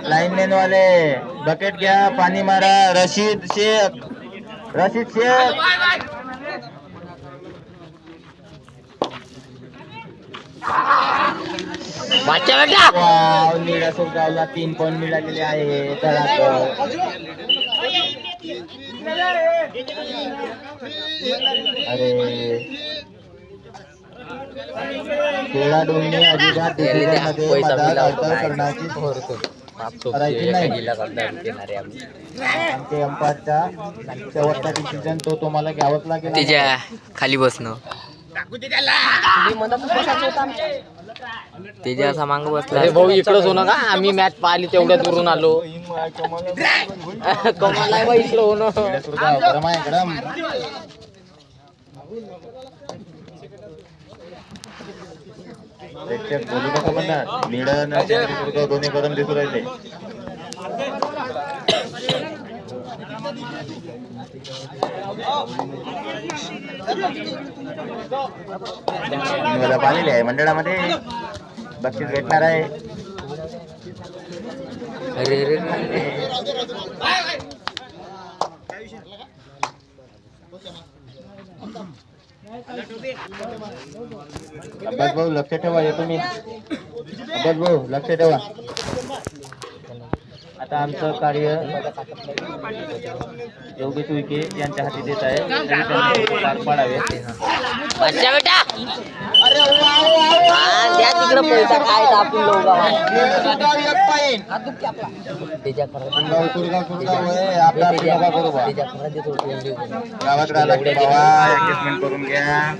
Lineman वाले bucket घ्या, पाणी मारा. रशीद शेख, रशीद शेख. निळा सुरगावला 3 पॉईंट मिळालेले आहे. अरे खेळाडूंनी अजिबात डिसिजनमध्ये बदल करण्याची करायची नाही. आमचे अंपायरचा शेवटचा डिसिजन तो तुम्हाला घ्यावाच लागेल. त्याच्या खाली बसणं त्याच्या असा मांग बसला. अरे भाऊ इकडंच होणं का, आम्ही मॅच पाहिली तेवढ्या दुरून आलो. कमाल आहे बा इकडं होणं. प्रेक्षक बोलू नका म्हणणार. निळं दोन्ही करून दिसू राहिले. पाहिलेले आहे मंडळामध्ये बक्षीस भेटणार आहे. अरे रे अब्बास भाऊ लक्ष ठेवा. येतो मी. अब्बास भाऊ लक्ष ठेवा. आता आमचं कार्य योगेश उईके यांच्या हाती देत आहे. पार पाडावे. बेटा द्या तिकडं पैसा काय आपण लोक गावात ऍडजस्टमेंट करून घ्या.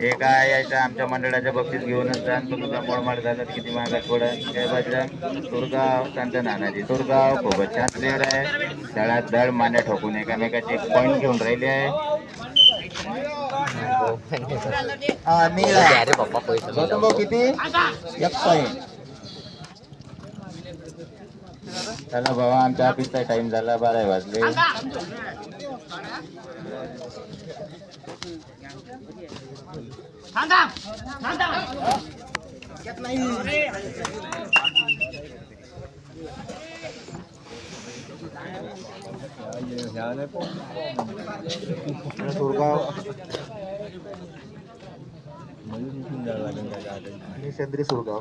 हे काय यायचं आमच्या मंडळाच्या बक्षीस घेऊनच जा. तुझा मोडमाड झाला तर किती महागात पडत. काय बजरंग तुरगाव संत नानाजी तुरगाव खूपच छान प्लेअर आहे. तळात दळ मान्य ठोकून एकामेकाचे पॉईंट घेऊन राहिले आहे. अरे पप्पा पैसा किती 1 पॉईंट. चला बाबा आमच्या ऑफिसचा टाइम झाला. 12 वाजले. सेंद्री सुरगाव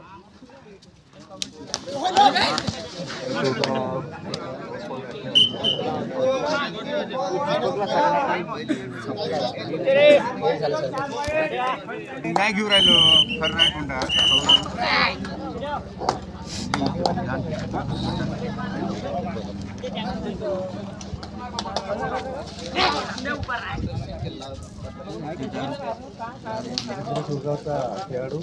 काय घेऊ राहिलो फर्नाकोंडा सुरगावचा खेळाडू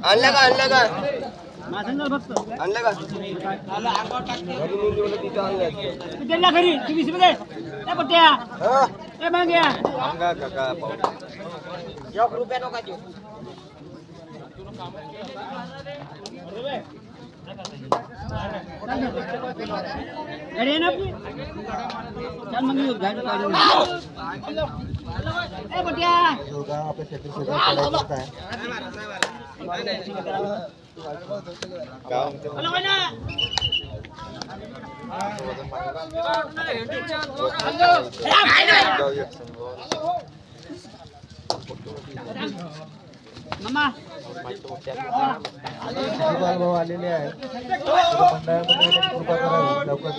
आणलं का आणलं का फक्त आणलं का घरी तुम्ही दे पट्ट्या ए मग या ₹1 नका देऊ गाडी आहे ना आपली चल मग गाडी काढून ए पट्ट्या सुरगाव आपल्या क्षेत्र सुरगाव आहे. मामा भाऊ आलेले आहे. मंडळामध्ये कृपा करावी लवकर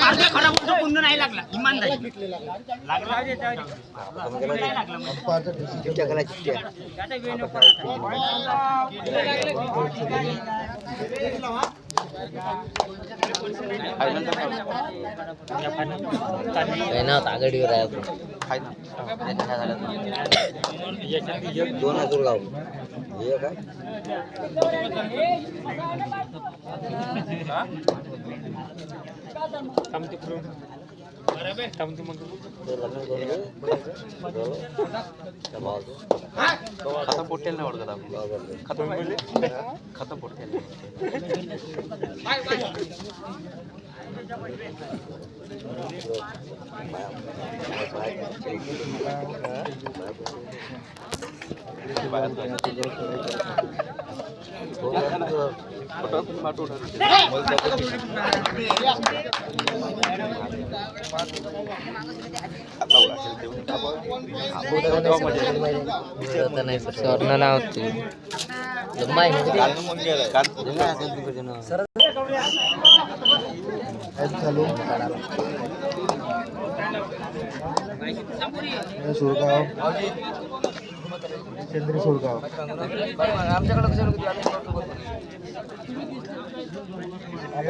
अर्धा खरा बोलतो पुन्हा नाही लागला इमानदारी लागला नाही लागला आता वेळ नको काही ना आघाडीवर आहे आपण 2,000 गाव हे काय खाता पोटेल नाही ओळखत आपण खाता पोटेल स्वर्ण नाव होती लंबाई चंद्री सोडगाव आमच्याकडे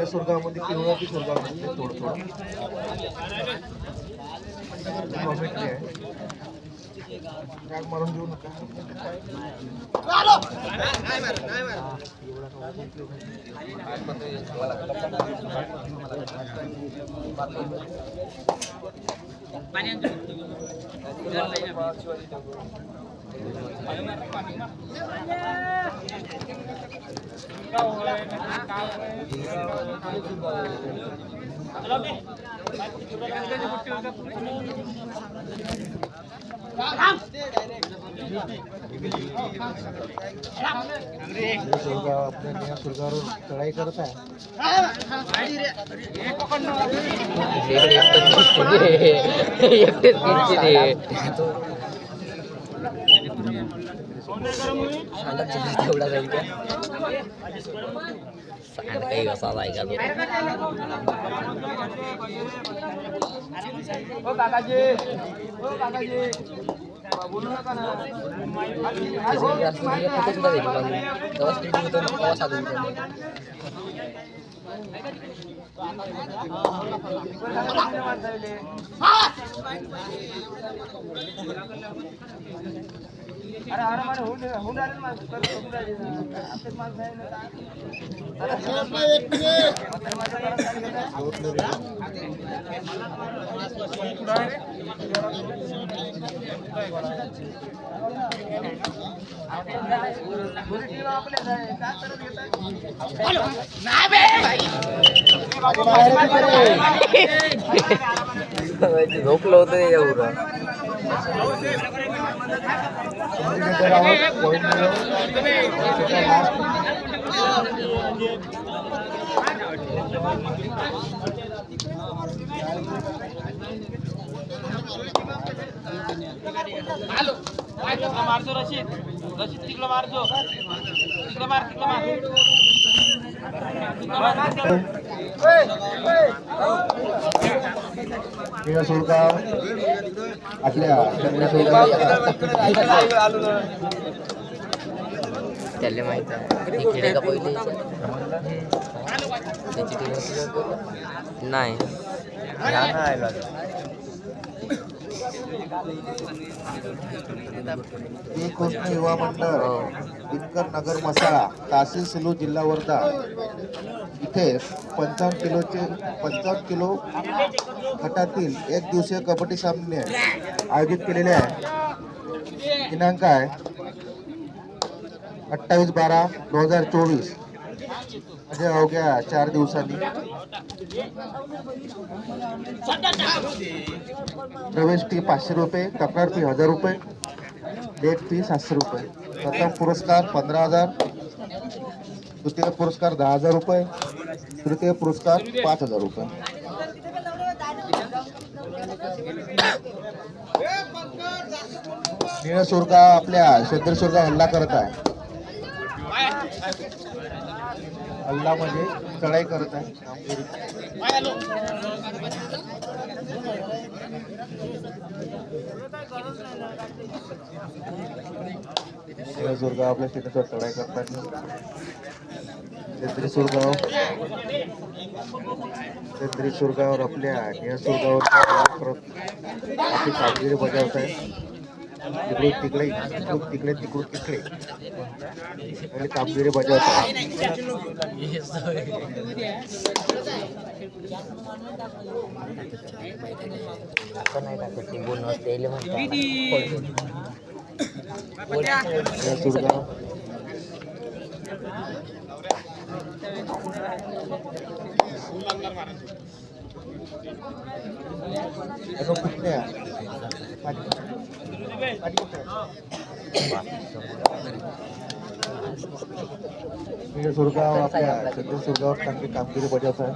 सोडगाव मध्ये पिवळा की सोडगाव मध्ये थोडं थोडं राग मारून देऊ नका आपल्या सुरगावर चढाई करत आहे तेवढा जाईल का काही असा ऐका झोपलं होतं एवढं मारतो रशीद तिकडं मारतो तिकडं मार सोडगाव आपल्या सोडगाव त्याला माहित आहे इकडे का पहिले त्याची टीम नाही एक कृष्ण युवा मंडळ दिनकर नगर मसाळा तहसील सेलू जिल्हा वर्धा इथे 55 किलो गटातील एक दिवसीय कबड्डी सामने आयोजित केलेले आहे. दिनांक आहे 28/12/2024 म्हणजे अवघ्या 4 दिवसांनी. प्रवेश फी 500 रुपये, तक्रार फी 1000 रुपये, डेट फी 700 रुपये. प्रथम पुरस्कार 15,000, द्वितीय पुरस्कार 10,000 रुपये, तृतीय पुरस्कार 5,000 रुपये. निळ सुरगाव आपल्या शेंद्री सुरगाव हल्ला करत आहे. हल्ला म्हणजे चढाई करत आहे कामगिरी. सुरगाव आपल्या शेतावर चढाई करतात. शेतकरी सुरगाव आपल्या सुरगावर आपली कामगिरी बजावत आहे. इकडून तिकडे आणि कामगिरी बजावत आहे. बोनस द्यायला म्हणतात सुरगाव कुठल्या सुरगाव आपल्या सध्या सुरगावर चांगली कामगिरी बजावत आहे.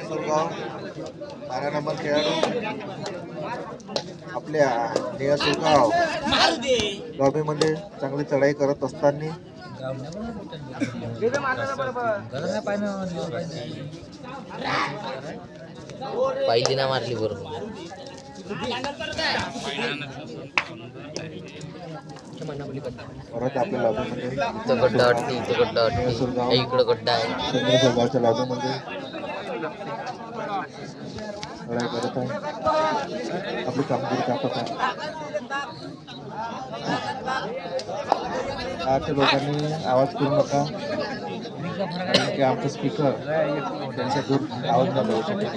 सुरगाव 12 नंबर खेळाडू आपल्या निया सुरगाव लॉबीमध्ये चांगली चढाई करत असताना पाहिजे ना मारली बरोबर. परत आपल्या लॉबीमध्ये इथं गड्डा वाटते, इथं गड्डा वाटते, इकडं गड्डा आहे. चंद्र सुरगावच्या लॉबीमध्ये चढाई करत आहे. आपली कामगिरी दाखवत आहे. आजच्या लोकांनी आवाज करू नका कारण की आमचा स्पीकर त्यांच्या दूर आवाज न जाऊ शकेल.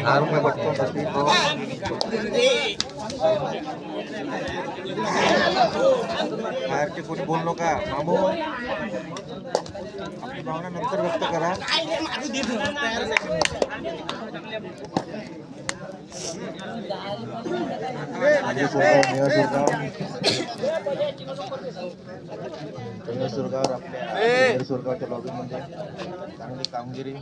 आरुण पटकन बाहेरचे कोणी बोल नका मामू. आपली भावना नंतर व्यक्त करा. सुरगावर आपल्या सुरगावच्या लॉबीमध्ये चांगली कामगिरी.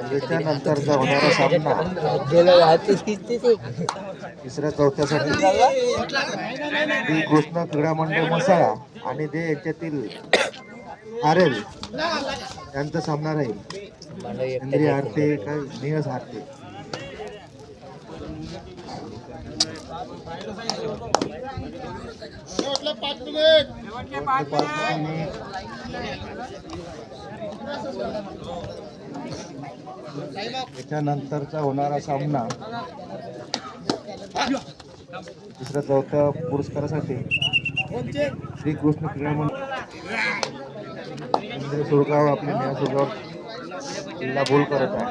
त्याच्यानंतरचा होणारा सामना तिसऱ्या चौथ्यासाठी दी कृष्ण क्रीडा मंडळ मसाळा आणि दे यांच्यातील आरेल यांचा सामना राहील. इंद्रिय हारते काय नियस हारते. त्याच्यानंतरचा होणारा सामना तिसऱ्या चौथ्या पुरस्कारासाठी श्रीकृष्ण क्रीडा मंडळ सुरगाव आपले निया सुरगाव जिल्हा बोल करत आहे.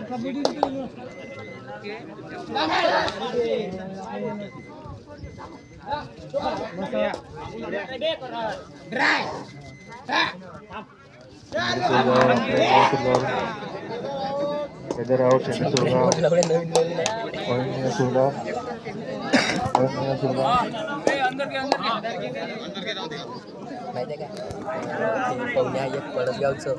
सुरगाव माहिती आहे का पवन्या एक पडगावचं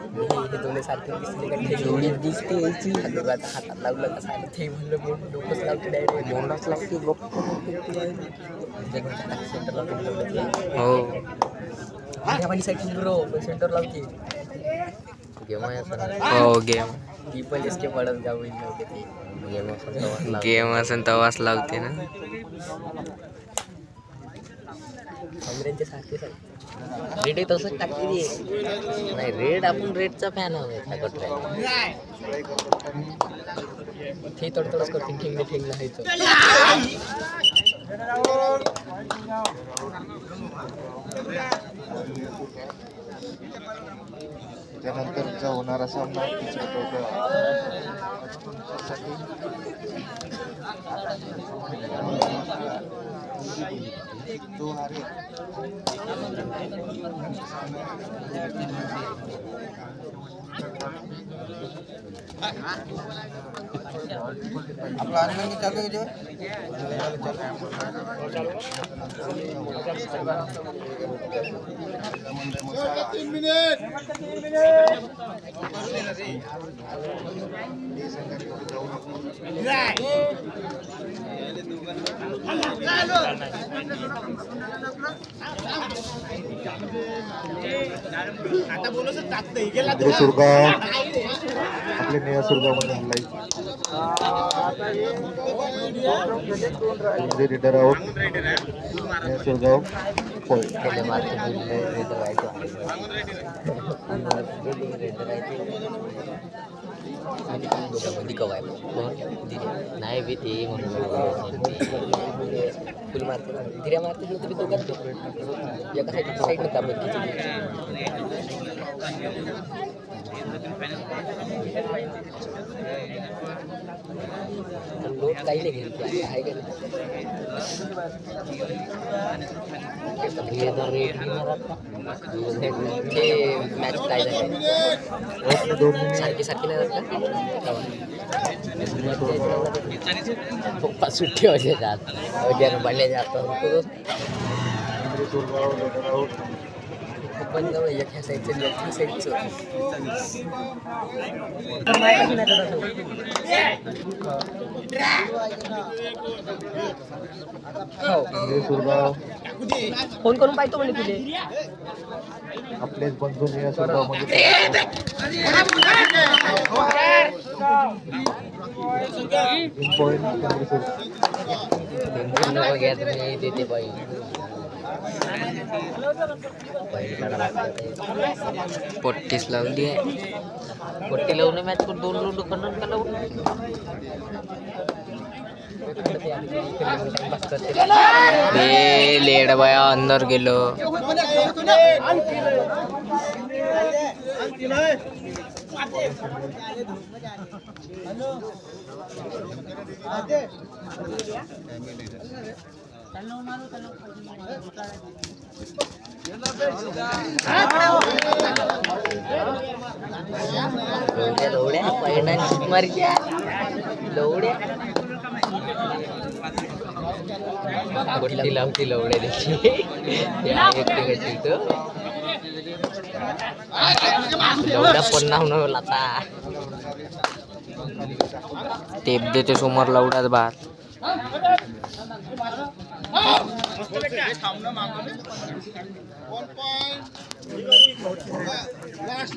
हे दोन्ही सारखे दिसले का एवढी दिसते यायची आता हातात लावलं कसं आलं ते म्हणलं डोकंच लावते डायरेक्ट मोंडाच लागते सेंटर लावते हो साईड ब्रो सेंटर लावते गेम आहे असं हो गेम ती पण इसके पडत जाऊ नव्हते ती गेम असं गेम असेल तेव्हाच लावते ना. काँग्रेसचे सारखे रेड तसंच टाकते ती. नाही रेड आपण रेडचा फॅन आहोत ते तडतडच करते ठेंगणे ठेंगणे आहे त्यानंतरचा होणारा सामना जो हारेल आपलं ऑनलाईन चालू आहे सुरगाव आपले निळ्या सुरगावमध्ये हल्ला रिडर आउट निळ्या सुरगाव पॉईंट त्याला मारते रेडर राहायचं कवाय नाही बी ते म्हणून फुल मारते धीरे मारते तुम्ही दोघांत एका साईडनं ताबत लोट काही नाही घेईल आहे का ते मॅच काय झाली सारखी सारखी नाही जात पप्पा सुट्टी हो जातात वगैरे पडले जातात पण जवळ एका साईडचं एका साईडचं सुरगाव फोन करून पाहतो म्हणजे तुझे आपलेच बंधू निळ्या सुरगावमध्ये पॉईंट वगैरे देते बाई पोट्टीस लावली आहे. पट्टी लावून मॅच करून 2 राऊंड करून का लावून ते लेड बाया अंदर गेलो. लवड्या पहिल्यांदा मारच्या लवड्या पट्टी लावती लवड्या त्याची लवड्या पण नाव लाता टेप देते समोर लावडाच बार. लास्ट